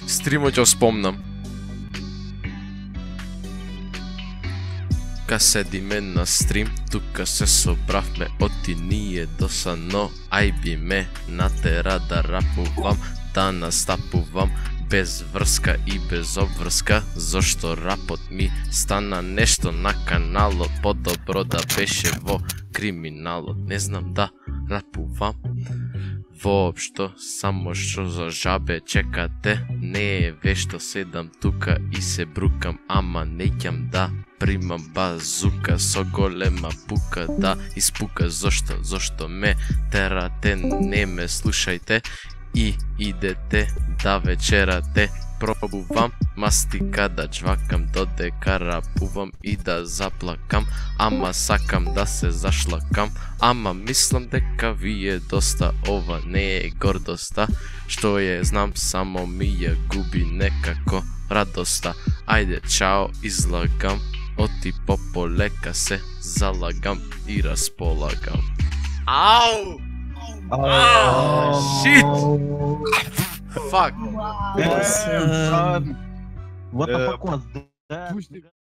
Стримот ќе спомнам. Ка седиме на стрим, тука се собравме, оти ние досадно, ај би ме натера да рапувам, да настапувам, без врска и без обврска, зашто рапот ми стана нешто на каналот, подобро да беше во криминалот, не знам да рапувам. Воопшто, само што за жабе чекате, не е вешто седам тука и се брукам, ама неќам да примам базука со голема пука да испука, зашто ме терате, не ме слушајте и идете да вечерате. Пробувам мастика да джвакам додека рапувам и да заплакам, ама сакам да се зашлакам, ама мислам дека ви е доста, ова не е гордоста, што е знам само ми ја губи некако радоста. Ајде чао, излагам, оти пополека се залагам и располагам. Ау! Shit! Fuck! What the fuck was that?